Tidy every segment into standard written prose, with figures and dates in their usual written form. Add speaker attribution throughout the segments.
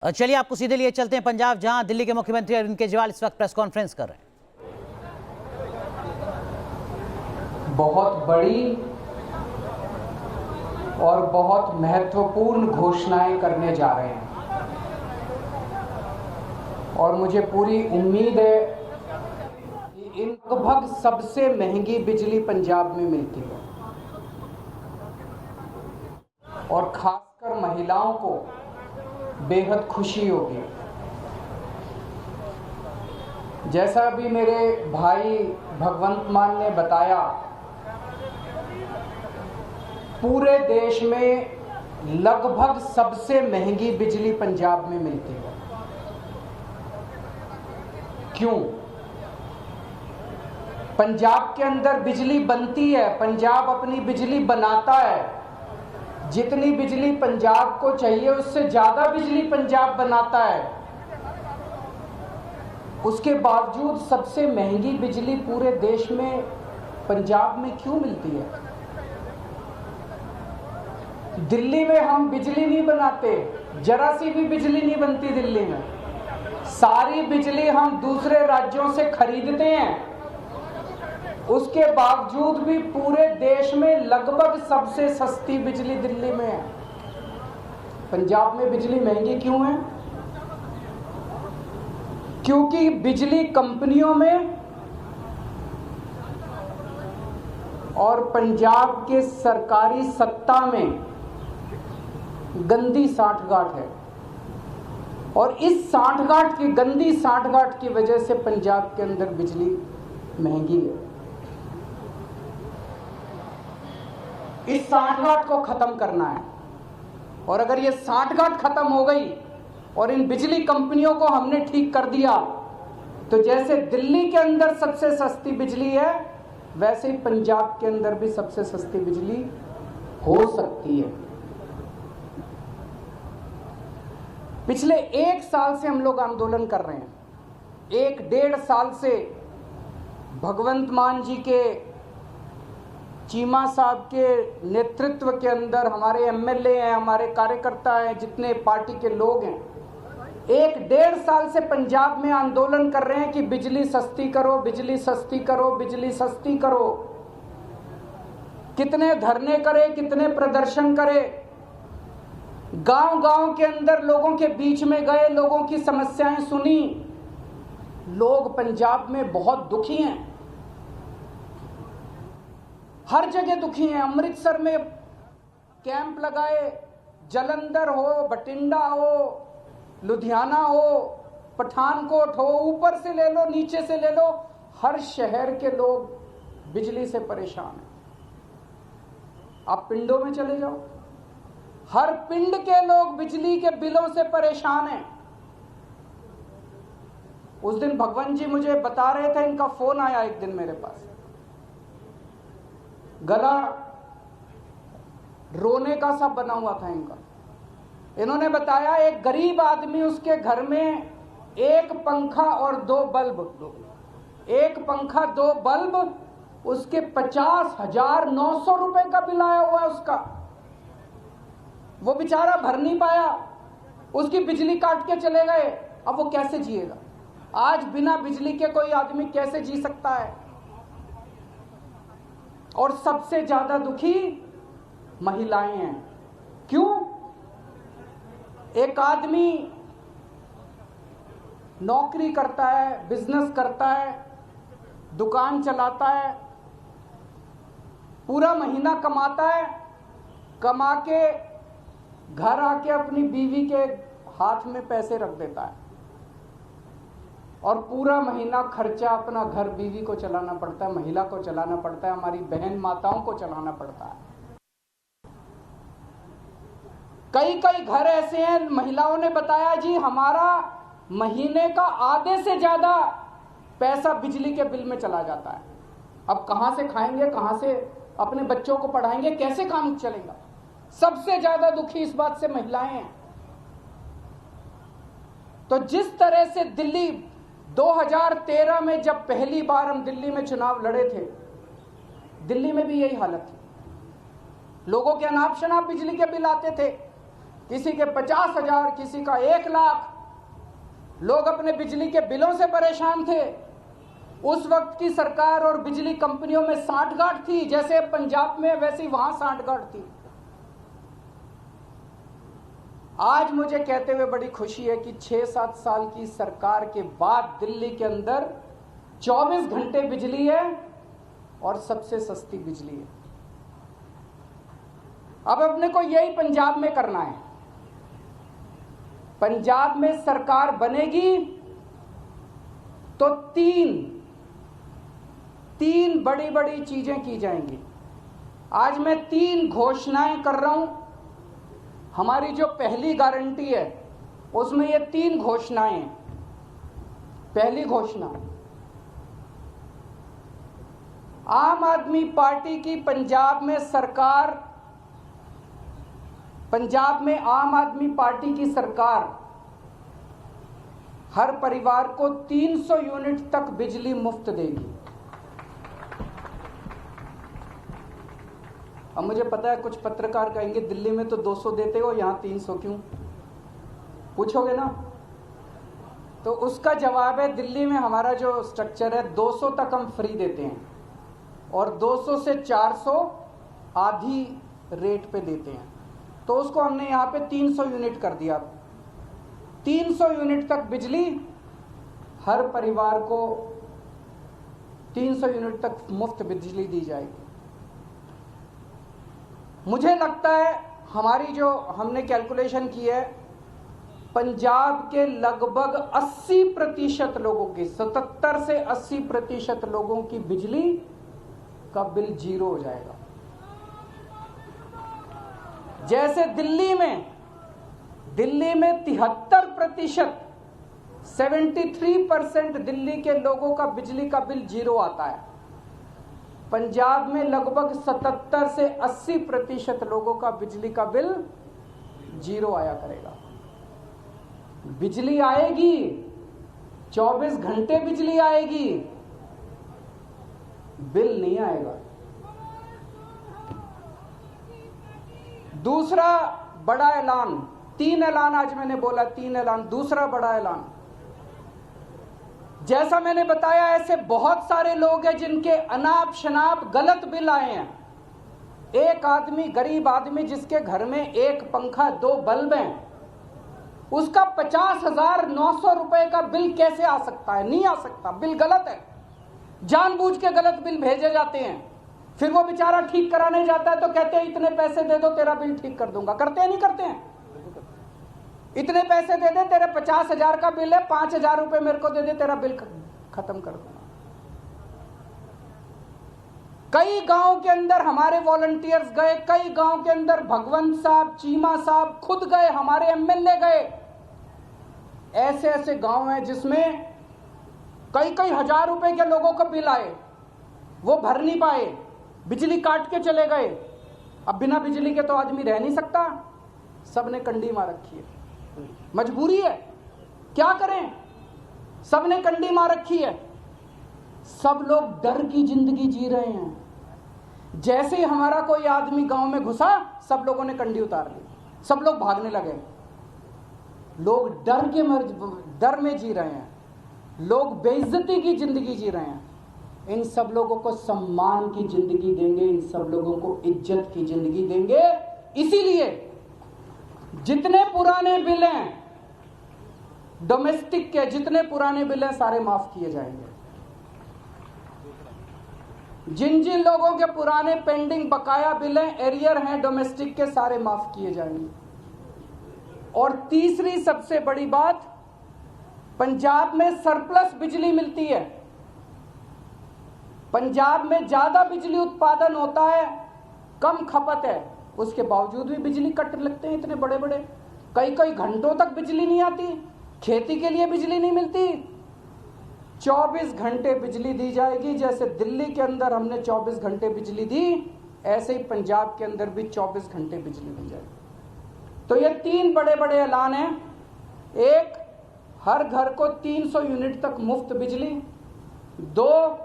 Speaker 1: चलिए आपको सीधे लिए चलते हैं पंजाब, जहां दिल्ली के मुख्यमंत्री अरविंद केजरीवाल इस वक्त प्रेस कॉन्फ्रेंस कर रहे हैं।
Speaker 2: बहुत बड़ी और बहुत महत्वपूर्ण घोषणाएं करने जा रहे हैं और मुझे पूरी उम्मीद है कि लगभग सबसे महंगी बिजली पंजाब में मिलती है और खासकर महिलाओं को बेहद खुशी होगी। जैसा अभी मेरे भाई भगवंत मान ने बताया, पूरे देश में लगभग सबसे महंगी बिजली पंजाब में मिलती है। क्यों? पंजाब के अंदर बिजली बनती है, पंजाब अपनी बिजली बनाता है। जितनी बिजली पंजाब को चाहिए उससे ज्यादा बिजली पंजाब बनाता है। उसके बावजूद सबसे महंगी बिजली पूरे देश में पंजाब में क्यों मिलती है? दिल्ली में हम बिजली नहीं बनाते, जरा सी भी बिजली नहीं बनती दिल्ली में। सारी बिजली हम दूसरे राज्यों से खरीदते हैं। उसके बावजूद भी पूरे देश में लगभग सबसे सस्ती बिजली दिल्ली में है। पंजाब में बिजली महंगी क्यों है? क्योंकि बिजली कंपनियों में और पंजाब के सरकारी सत्ता में गंदी सांठगांठ है और इस सांठगांठ की गंदी सांठगांठ की वजह से पंजाब के अंदर बिजली महंगी है। इस सांठगांठ को खत्म करना है और अगर ये सांठगांठ खत्म हो गई और इन बिजली कंपनियों को हमने ठीक कर दिया तो जैसे दिल्ली के अंदर सबसे सस्ती बिजली है, वैसे ही पंजाब के अंदर भी सबसे सस्ती बिजली हो सकती है। पिछले 1 साल से हम लोग आंदोलन कर रहे हैं। 1-1.5 साल से भगवंत मान जी के, चीमा साहब के नेतृत्व के अंदर हमारे एमएलए हैं, हमारे कार्यकर्ता हैं, जितने पार्टी के लोग हैं, 1-1.5 साल से पंजाब में आंदोलन कर रहे हैं कि बिजली सस्ती करो, बिजली सस्ती करो, बिजली सस्ती करो। कितने धरने करे, कितने प्रदर्शन करे, गांव-गांव के अंदर लोगों के बीच में गए, लोगों की समस्याएं सुनी। लोग पंजाब में बहुत दुखी हैं, हर जगह दुखी हैं। अमृतसर में कैंप लगाए, जलंधर हो, बठिंडा हो, लुधियाना हो, पठानकोट हो, ऊपर से ले लो, नीचे से ले लो, हर शहर के लोग बिजली से परेशान हैं। आप पिंडों में चले जाओ, हर पिंड के लोग बिजली के बिलों से परेशान हैं। उस दिन भगवंत जी मुझे बता रहे थे, इनका फोन आया एक दिन मेरे पास, गला रोने का सा बना हुआ था इनका। इन्होंने बताया एक गरीब आदमी, उसके घर में एक पंखा और 2 बल्ब, एक पंखा 2 बल्ब, उसके 50,900 रुपए का बिल आया हुआ है उसका। वो बेचारा भर नहीं पाया, उसकी बिजली काट के चले गए। अब वो कैसे जिएगा? आज बिना बिजली के कोई आदमी कैसे जी सकता है? और सबसे ज्यादा दुखी महिलाएं हैं। क्यों? एक आदमी नौकरी करता है, बिजनेस करता है, दुकान चलाता है, पूरा महीना कमाता है, कमा के घर आके अपनी बीवी के हाथ में पैसे रख देता है और पूरा महीना खर्चा अपना घर बीवी को चलाना पड़ता है, महिला को चलाना पड़ता है, हमारी बहन माताओं को चलाना पड़ता है। कई घर ऐसे हैं, महिलाओं ने बताया जी हमारा महीने का आधे से ज्यादा पैसा बिजली के बिल में चला जाता है। अब कहां से खाएंगे, कहां से अपने बच्चों को पढ़ाएंगे, कैसे काम चलेगा? सबसे ज्यादा दुखी इस बात से महिलाएं हैं। तो जिस तरह से दिल्ली 2013 में जब पहली बार हम दिल्ली में चुनाव लड़े थे, दिल्ली में भी यही हालत थी। लोगों के अनाप शनाप बिजली के बिल आते थे। किसी के 50,000, किसी का 1 लाख। लोग अपने बिजली के बिलों से परेशान थे। उस वक्त की सरकार और बिजली कंपनियों में सांठगांठ थी, जैसे पंजाब में वैसी वहां सांठगांठ थी। आज मुझे कहते हुए बड़ी खुशी है कि 6-7 साल की सरकार के बाद दिल्ली के अंदर 24 घंटे बिजली है और सबसे सस्ती बिजली है। अब अपने को यही पंजाब में करना है। पंजाब में सरकार बनेगी तो तीन बड़ी बड़ी चीजें की जाएंगी। आज मैं 3 घोषणाएं कर रहा हूं। हमारी जो पहली गारंटी है उसमें ये 3 घोषणाएं हैं। पहली घोषणा, आम आदमी पार्टी की पंजाब में आम आदमी पार्टी की सरकार हर परिवार को 300 यूनिट तक बिजली मुफ्त देगी। अब मुझे पता है कुछ पत्रकार कहेंगे दिल्ली में तो 200 देते हो, यहां 300 क्यों? पूछोगे ना? तो उसका जवाब है, दिल्ली में हमारा जो स्ट्रक्चर है 200 तक हम फ्री देते हैं और 200 से 400 आधी रेट पे देते हैं। तो उसको हमने यहां पे 300 यूनिट कर दिया। 300 यूनिट तक बिजली हर परिवार को 300 यूनिट तक मुफ्त बिजली दी जाएगी। मुझे लगता है हमारी जो हमने कैलकुलेशन की है, पंजाब के लगभग 80% लोगों की, 77 से 80% लोगों की बिजली का बिल 0 हो जाएगा। जैसे दिल्ली में 73%, 73% दिल्ली के लोगों का बिजली का बिल 0 आता है। पंजाब में लगभग 77 से 80% लोगों का बिजली का बिल 0 आया करेगा। बिजली आएगी, 24 घंटे बिजली आएगी, बिल नहीं आएगा। दूसरा बड़ा ऐलान, 3 ऐलान आज मैंने बोला, 3 ऐलान। दूसरा बड़ा ऐलान, जैसा मैंने बताया ऐसे बहुत सारे लोग हैं जिनके अनाप शनाप गलत बिल आए हैं। एक आदमी, गरीब आदमी जिसके घर में 1 पंखा 2 बल्ब हैं, उसका 50,900 रुपए का बिल कैसे आ सकता है? नहीं आ सकता। बिल गलत है, जानबूझ के गलत बिल भेजे जाते हैं। फिर वो बेचारा ठीक कराने जाता है तो कहते हैं इतने पैसे दे दो तेरा बिल ठीक कर दूंगा। करते हैं नहीं करते हैं? इतने पैसे दे दे, तेरे 50,000 का बिल है, 5,000 रुपए मेरे को दे दे, तेरा बिल खत्म कर दूंगा। कई गांव के अंदर हमारे वॉलंटियर्स गए, कई गांव के अंदर भगवंत साहब, चीमा साहब खुद गए, हमारे एमएलए गए। ऐसे ऐसे गांव हैं जिसमें कई हजार रुपए के लोगों को बिल आए, वो भर नहीं पाए, बिजली काट के चले गए। अब बिना बिजली के तो आदमी रह नहीं सकता, सबने कंडी मार रखी है, मजबूरी है, क्या करें? सबने कंडी मार रखी है। सब लोग डर की जिंदगी जी रहे हैं। जैसे ही हमारा कोई आदमी गांव में घुसा, सब लोगों ने कंडी उतार ली, सब लोग भागने लगे। लोग डर में जी रहे हैं, लोग बेइज्जती की जिंदगी जी रहे हैं। इन सब लोगों को सम्मान की जिंदगी देंगे, इन सब लोगों को इज्जत की जिंदगी देंगे। इसीलिए जितने पुराने बिल हैं डोमेस्टिक के, जितने पुराने बिल हैं सारे माफ किए जाएंगे। जिन जिन लोगों के पुराने पेंडिंग बकाया बिल हैं, एरियर हैं डोमेस्टिक के, सारे माफ किए जाएंगे। और तीसरी सबसे बड़ी बात, पंजाब में सरप्लस बिजली मिलती है। पंजाब में ज्यादा बिजली उत्पादन होता है, कम खपत है, उसके बावजूद भी बिजली कट लगते हैं इतने बड़े बड़े। कई घंटों तक बिजली नहीं आती, खेती के लिए बिजली नहीं मिलती। 24 घंटे बिजली दी जाएगी। जैसे दिल्ली के अंदर हमने 24 घंटे बिजली दी, ऐसे ही पंजाब के अंदर भी 24 घंटे बिजली दी जाएगी। तो ये 3 बड़े बड़े ऐलान हैं। एक, हर घर को 300 यूनिट तक मुफ्त बिजली। 2,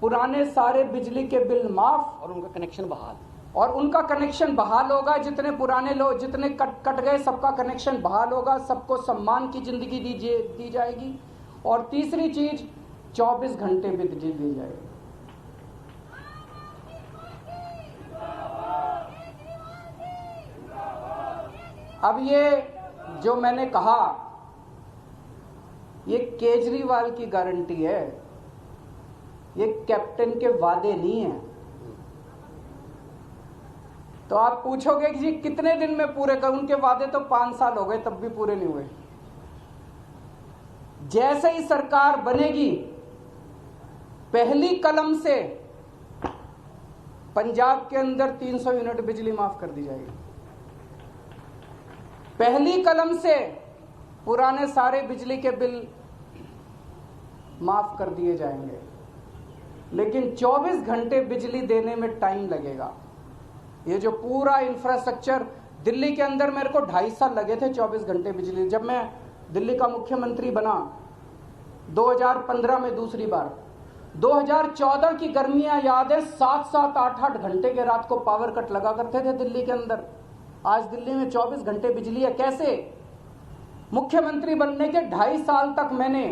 Speaker 2: पुराने सारे बिजली के बिल माफ
Speaker 3: और उनका कनेक्शन बहाल।
Speaker 2: और उनका कनेक्शन बहाल होगा। जितने पुराने लोग जितने कट गए सबका कनेक्शन बहाल होगा, सबको सम्मान की जिंदगी दी जाएगी। और तीसरी चीज 24 घंटे बिजली दी जाएगी। अब ये जो मैंने कहा ये केजरीवाल की गारंटी है, ये कैप्टन के वादे नहीं है। तो आप पूछोगे कि जी कितने दिन में पूरे कर, उनके वादे तो 5 साल हो गए तब भी पूरे नहीं हुए। जैसे ही सरकार बनेगी पहली कलम से पंजाब के अंदर 300 यूनिट बिजली माफ कर दी जाएगी। पहली कलम से पुराने सारे बिजली के बिल माफ कर दिए जाएंगे। लेकिन 24 घंटे बिजली देने में टाइम लगेगा। ये जो पूरा इंफ्रास्ट्रक्चर दिल्ली के अंदर, मेरे को 2.5 साल लगे थे 24 घंटे बिजली। जब मैं दिल्ली का मुख्यमंत्री बना 2015 में दूसरी बार, 2014 की गर्मियां याद है, 7-7, 8-8 घंटे के रात को पावर कट लगा करते थे दिल्ली के अंदर। आज दिल्ली में 24 घंटे बिजली है। कैसे? मुख्यमंत्री बनने के 2.5 साल तक मैंने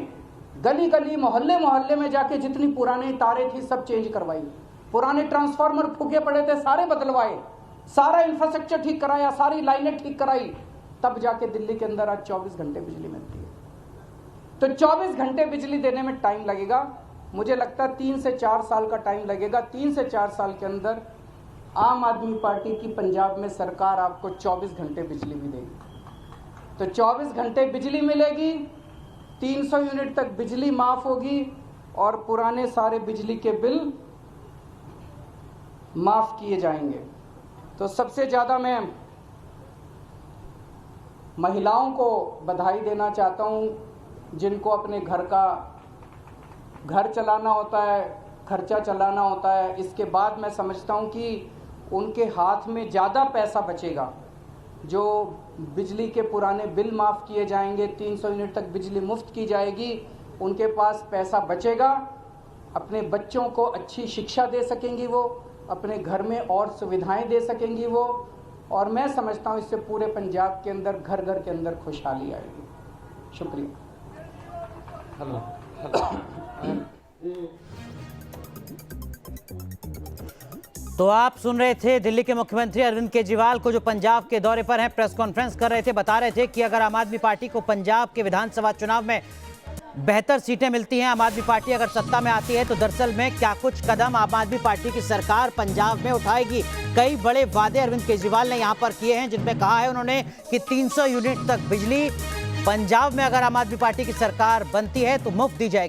Speaker 2: गली गली मोहल्ले मोहल्ले में जाके जितनी पुरानी तारें थी सब चेंज करवाई, पुराने ट्रांसफार्मर फूके पड़े थे सारे बदलवाए, सारा इंफ्रास्ट्रक्चर ठीक कराया, सारी लाइनें ठीक कराई, तब जाके दिल्ली के अंदर आज 24 घंटे बिजली मिलती है। तो 24 घंटे बिजली देने में टाइम लगेगा। मुझे लगता है 3 से 4 साल का टाइम लगेगा। 3 से 4 साल के अंदर आम आदमी पार्टी की पंजाब में सरकार आपको 24 घंटे बिजली भी देगी। तो 24 घंटे बिजली मिलेगी, 300 यूनिट तक बिजली माफ होगी और पुराने सारे बिजली के बिल माफ किए जाएंगे। तो सबसे ज़्यादा मैं महिलाओं को बधाई देना चाहता हूं, जिनको अपने घर चलाना होता है, खर्चा चलाना होता है। इसके बाद मैं समझता हूं कि उनके हाथ में ज़्यादा पैसा बचेगा। जो बिजली के पुराने बिल माफ़ किए जाएंगे, 300 यूनिट तक बिजली मुफ्त की जाएगी, उनके पास पैसा बचेगा। अपने बच्चों को अच्छी शिक्षा दे सकेंगी वो, अपने घर में और सुविधाएं दे सकेंगी वो, और मैं समझता हूँ इससे पूरे पंजाब के अंदर घर घर के अंदर खुशहाली आएगी। शुक्रिया।
Speaker 1: तो आप सुन रहे थे दिल्ली के मुख्यमंत्री अरविंद केजरीवाल को, जो पंजाब के दौरे पर हैं, प्रेस कॉन्फ्रेंस कर रहे थे। बता रहे थे कि अगर आम आदमी पार्टी को पंजाब के विधानसभा चुनाव में बेहतर सीटें मिलती हैं, आम आदमी पार्टी अगर सत्ता में आती है, तो दरअसल में क्या कुछ कदम आम आदमी पार्टी की सरकार पंजाब में उठाएगी। कई बड़े वादे अरविंद केजरीवाल ने यहाँ पर किए हैं, जिनमें कहा है उन्होंने कि 300 यूनिट तक बिजली पंजाब में अगर आम आदमी पार्टी की सरकार बनती है तो मुफ्त दी जाएगी।